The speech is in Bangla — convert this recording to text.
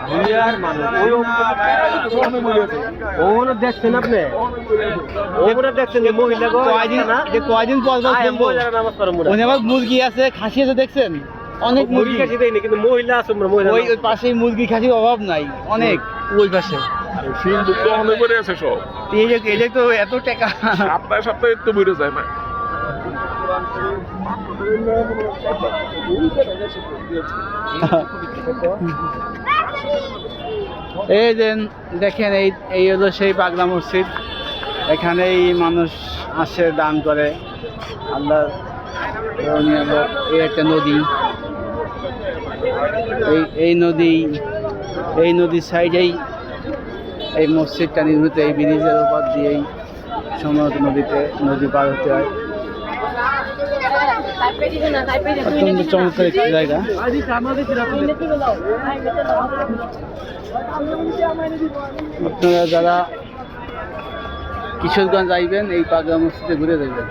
দুনিয়ার মানুষ ওগুলো দেখছেন আপনি, ওগুলো দেখছেন যে মহিলা কয়দিন পর মহিলারা নামাজ পড়ে মনে উনি আবার মুরগি আছে, খাসি আছে, দেখছেন অনেক মুরগি খাসি দেয়নি, কিন্তু মহিলা আছে মহিলা। ওই পাশে মুরগি খাসির অভাব নাই, অনেক ওই পাশে। সিন্ধু তো অনেক করে আছে সব, এই যে তো এত টাকা সপ্তাহে সপ্তাহে তো বেড়ে যায় না। এই যে দেখেন, এই হলো সেই পাগলা মসজিদ। এখানেই মানুষ আসে, দান করে আল্লাহ। এই একটা নদী, এই নদীর সাইডেই এই মসজিদটা নির্মিত। এই ব্রিজের উপর দিয়েই সম্ভবত নদী পার হতে হয়। অত্যন্ত চমৎকার একটি জায়গা। আপনারা যারা কিশোরগঞ্জ আইবেন, এই পাগলা মসজিদে ঘুরে দেখবেন।